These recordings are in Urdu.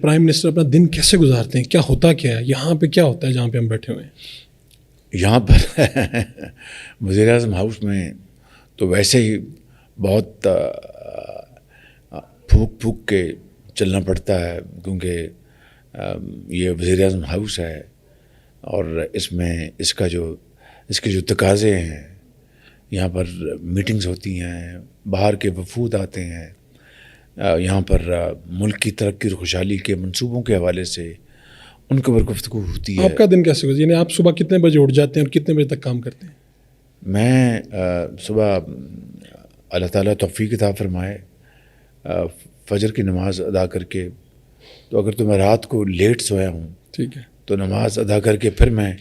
پرائم منسٹر اپنا دن کیسے گزارتے ہیں؟ کیا ہوتا کیا ہے یہاں پہ؟ کیا ہوتا ہے جہاں پہ ہم بیٹھے ہوئے ہیں یہاں پر وزیر اعظم ہاؤس میں تو ویسے ہی بہت پھونک پھونک کے چلنا پڑتا ہے، کیونکہ یہ وزیر اعظم ہاؤس ہے اور اس میں اس کے جو تقاضے ہیں، یہاں پر میٹنگز ہوتی ہیں، باہر کے وفود آتے ہیں، یہاں پر ملک کی ترقی اور خوشحالی کے منصوبوں کے حوالے سے ان کے اوپر گفتگو ہوتی ہے۔ آپ کا دن کیسے گزرتا ہے؟ یعنی آپ صبح کتنے بجے اٹھ جاتے ہیں اور کتنے بجے تک کام کرتے ہیں؟ میں صبح اللہ تعالیٰ توفیق عطا فرمائے فجر کی نماز ادا کر کے، تو اگر تو میں رات کو لیٹ سویا ہوں ٹھیک ہے، تو نماز ادا کر کے پھر میں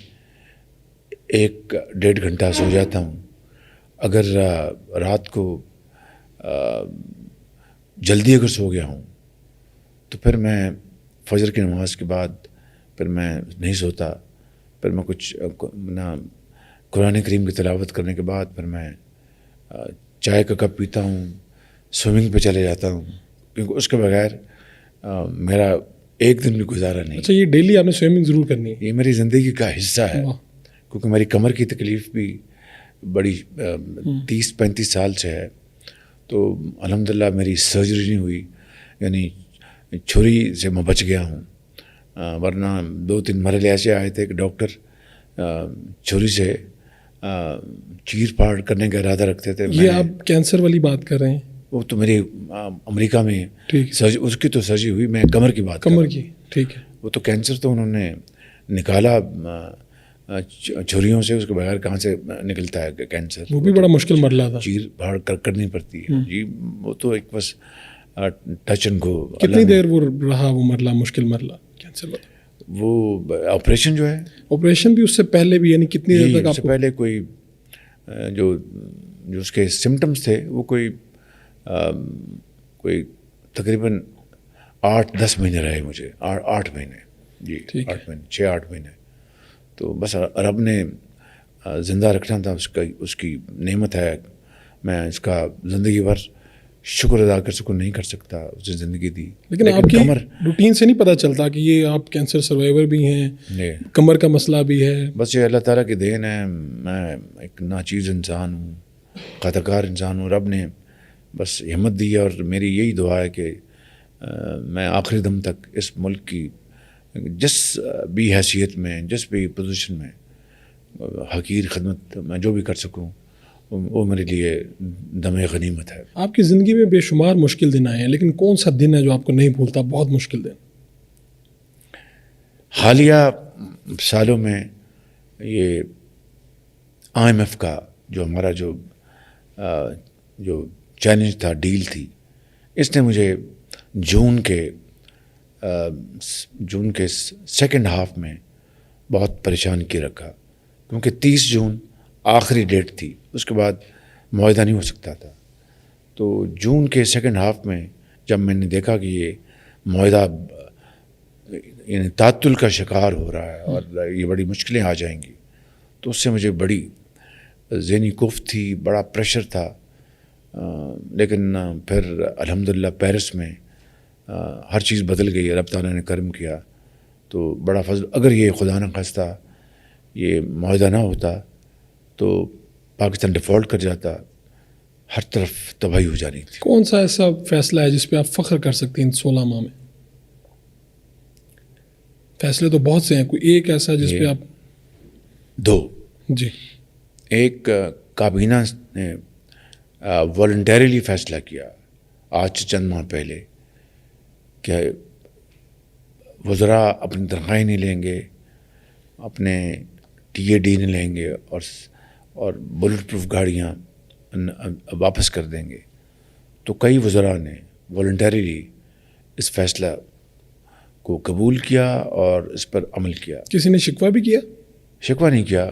1-1.5 گھنٹہ سو جاتا ہوں۔ اگر رات کو جلدی اگر سو گیا ہوں تو پھر میں فجر کی نماز کے بعد پھر میں نہیں سوتا، پھر میں کچھ قرآن کریم کی تلاوت کرنے کے بعد پھر میں چائے کا کپ پیتا ہوں، سوئمنگ پہ چلے جاتا ہوں، کیونکہ اس کے بغیر میرا ایک دن بھی گزارا نہیں۔ اچھا، یہ ڈیلی آپ نے سوئمنگ ضرور کرنی ہے؟ یہ میری زندگی کا حصہ ہے، کیونکہ میری کمر کی تکلیف بھی بڑی 30-35 سال سے ہے، تو الحمدللہ میری سرجری نہیں ہوئی، یعنی چھری سے میں بچ گیا ہوں، ورنہ 2-3 مرحلے ایسے آئے تھے کہ ڈاکٹر چھری سے چیر پھاڑ کرنے کا ارادہ رکھتے تھے۔ یہ آپ کینسر والی بات کر رہے ہیں؟ وہ تو میری امریکہ میں اس کی تو سرجری ہوئی، میں کمر کی بات کمر کی، ٹھیک ہے۔ وہ تو کینسر تو انہوں نے نکالا چھریوں سے، اس کے بغیر کہاں سے نکلتا ہے کینسر؟ وہ بھی بڑا مشکل مرحلہ تھا، چیر پھاڑ کرنی پڑتی ہے جی، وہ تو ایک بس ٹچ اینڈ گو۔ کتنی دیر وہ رہا وہ مرحلہ، مشکل مرحلہ کینسر والا؟ وہ آپریشن جو ہے، آپریشن بھی اس سے پہلے بھی، یعنی کتنی دیر تک؟ اس سے پہلے کوئی جو اس کے سمٹمز تھے وہ کوئی تقریباً 8-10 مہینے رہے مجھے، 8 مہینے جی، 8 مہینے، 6-8 مہینے۔ تو بس رب نے زندہ رکھنا تھا، اس کی نعمت ہے، میں اس کا زندگی بھر شکر ادا کر سکوں، نہیں کر سکتا، اسے زندگی دی۔ لیکن آپ کی روٹین سے نہیں پتہ چلتا کہ یہ آپ کینسر سروائیور بھی ہیں، کمر کا مسئلہ بھی ہے؟ بس یہ اللہ تعالیٰ کی دین ہے، میں ایک ناچیز انسان ہوں، خطا کار انسان ہوں، رب نے بس ہمت دی، اور میری یہی دعا ہے کہ میں آخری دم تک اس ملک کی جس بھی حیثیت میں، جس بھی پوزیشن میں حقیر خدمت میں جو بھی کر سکوں، وہ میرے لیے دم غنیمت ہے۔ آپ کی زندگی میں بے شمار مشکل دن آئے ہیں، لیکن کون سا دن ہے جو آپ کو نہیں بھولتا، بہت مشکل دن؟ حالیہ سالوں میں یہ IMF کا جو ہمارا جو چیلنج تھا، ڈیل تھی، اس نے مجھے جون کے سیکنڈ ہاف میں بہت پریشان کیے رکھا، کیونکہ 30 جون آخری ڈیٹ تھی، اس کے بعد معاہدہ نہیں ہو سکتا تھا۔ تو جون کے سیکنڈ ہاف میں جب میں نے دیکھا کہ یہ معاہدہ یعنی تعطل کا شکار ہو رہا ہے اور یہ بڑی مشکلیں آ جائیں گی، تو اس سے مجھے بڑی ذہنی کوفت تھی، بڑا پریشر تھا۔ لیکن پھر الحمدللہ پیرس میں ہر چیز بدل گئی، رب تعالیٰ نے کرم کیا، تو بڑا فضل۔ اگر یہ خدا نہ خواستہ یہ معاہدہ نہ ہوتا تو پاکستان ڈیفالٹ کر جاتا، ہر طرف تباہی ہو جانی تھی۔ کون سا ایسا فیصلہ ہے جس پہ آپ فخر کر سکتے ہیں ان 16 ماہ میں؟ فیصلے تو بہت سے ہیں، کوئی ایک ایسا جس پہ آپ؟ 2 جی۔ ایک کابینہ نے والنٹریلی فیصلہ کیا آج چند ماہ پہلے کہ وزراء اپنی تنخواہیں نہیں لیں گے، اپنے TAD نہیں لیں گے، اور بلٹ پروف گاڑیاں واپس کر دیں گے۔ تو کئی وزراء نے والنٹریلی اس فیصلہ کو قبول کیا اور اس پر عمل کیا۔ کسی نے شکوہ بھی کیا؟ شکوہ نہیں کیا،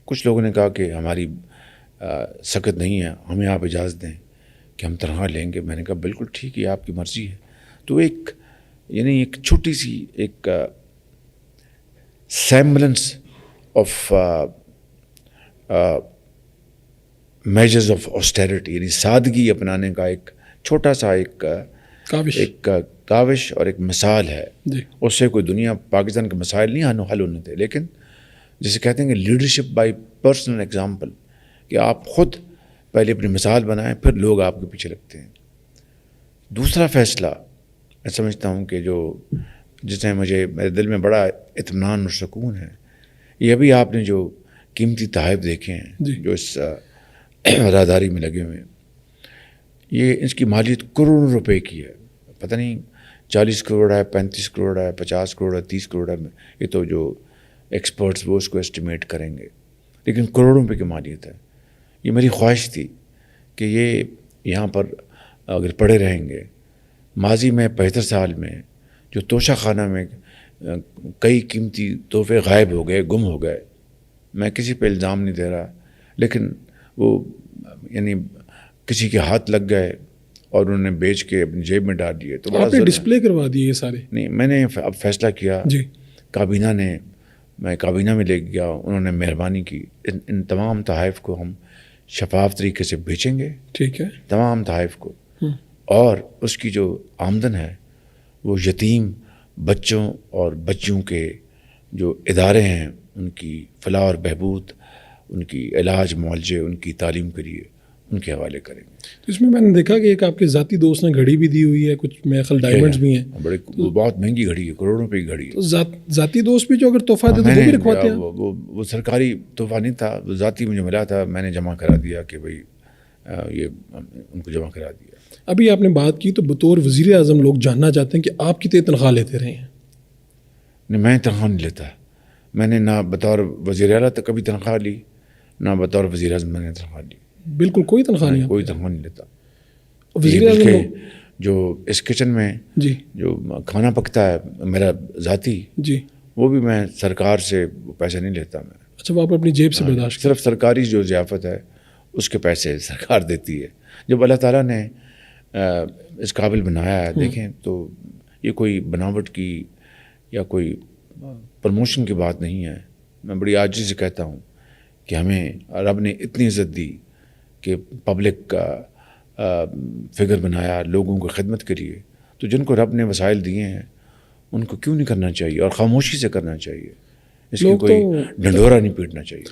کچھ لوگوں نے کہا کہ ہماری سکت نہیں ہے، ہمیں آپ اجازت دیں کہ ہم تنخواہ لیں گے۔ میں نے کہا بالکل ٹھیک ہے، آپ کی مرضی ہے۔ تو یعنی ایک چھوٹی سی ایک سیمبلنس آف میجرز آف آسٹیرٹی، یعنی سادگی اپنانے کا ایک چھوٹا سا ایک کاوش اور ایک مثال ہے. جی اس سے کوئی دنیا پاکستان کے مسائل نہیں حل ہونے تھے، لیکن جسے کہتے ہیں کہ لیڈرشپ بائی پرسنل ایگزامپل، کہ آپ خود پہلے اپنی مثال بنائیں پھر لوگ آپ کے پیچھے لگتے ہیں. دوسرا فیصلہ میں سمجھتا ہوں کہ جس میں مجھے میرے دل میں بڑا اطمینان اور سکون ہے، یہ ابھی آپ نے جو قیمتی تحائف دیکھے ہیں جو اس راہداری میں لگے ہوئے ہیں، یہ اس کی مالیت کروڑوں روپے کی ہے. پتہ نہیں 40 کروڑ ہے، 35 کروڑ ہے، 50 کروڑ ہے، 30 کروڑ ہے، یہ تو جو ایکسپرٹس وہ اس کو اسٹیمیٹ کریں گے، لیکن کروڑوں روپے کی مالیت ہے. یہ میری خواہش تھی کہ یہ یہاں پر اگر پڑے رہیں گے، ماضی میں 75 سال میں جو توشہ خانہ میں کئی قیمتی تحفے غائب ہو گئے، گم ہو گئے. میں کسی پہ الزام نہیں دے رہا، لیکن وہ یعنی کسی کے ہاتھ لگ گئے اور انہوں نے بیچ کے اپنی جیب میں ڈال دیے. تو آپ نے ڈسپلے کروا دیے یہ سارے؟ نہیں، میں نے اب فیصلہ کیا. جی کابینہ نے، میں کابینہ میں لے گیا، انہوں نے مہربانی کی. ان تمام تحائف کو ہم شفاف طریقے سے بیچیں گے، ٹھیک ہے، تمام تحائف کو، اور اس کی جو آمدن ہے وہ یتیم بچوں اور بچیوں کے جو ادارے ہیں ان کی فلاح اور بہبود، ان کی علاج معالجے، ان کی تعلیم کے لیے ان کے حوالے کریں گے. اس میں نے دیکھا کہ ایک آپ کے ذاتی دوست نے گھڑی بھی دی ہوئی ہے، کچھ میرے خیال ڈائمنڈز بھی ہیں. بڑے بہت مہنگی گھڑی ہے، کروڑوں روپے کی گھڑی ہے. تو ذاتی دوست بھی جو اگر تحفہ دیتے تو وہ بھی رکھواتے ہیں؟ وہ سرکاری تحفہ نہیں تھا، وہ ذاتی مجھے ملا تھا، میں نے جمع کرا دیا کہ بھائی یہ ان کو جمع کرا دیا. ابھی آپ نے بات کی تو بطور وزیر اعظم لوگ جاننا چاہتے ہیں کہ آپ کتنے تنخواہ لیتے رہے ہیں؟ نہیں، میں تنخواہ نہیں لیتا. میں نے نہ بطور وزیر اعلیٰ تک کبھی تنخواہ لی، نہ بطور وزیر اعظم میں نے تنخواہ لی. بالکل کوئی تنخواہ نہیں؟ کوئی تنخواہ نہیں لیتا. وزیر اعظم جو اس کچن میں جی جو کھانا پکتا ہے میرا ذاتی، جی وہ بھی میں سرکار سے پیسے نہیں لیتا. میں اچھا، وہ آپ اپنی جیب سے برداشت؟ صرف سرکاری جو ضیافت ہے اس کے پیسے سرکار دیتی ہے. جب اللہ تعالیٰ نے اس قابل بنایا ہے، دیکھیں تو یہ کوئی بناوٹ کی یا کوئی پروموشن کی بات نہیں ہے. میں بڑی عاجزی سے کہتا ہوں کہ ہمیں رب نے اتنی عزت دی کہ پبلک کا فگر بنایا لوگوں کو خدمت کے لیے. تو جن کو رب نے وسائل دیے ہیں ان کو کیوں نہیں کرنا چاہیے، اور خاموشی سے کرنا چاہیے. اس کی کوئی ڈھنڈورا نہیں پیٹنا چاہیے.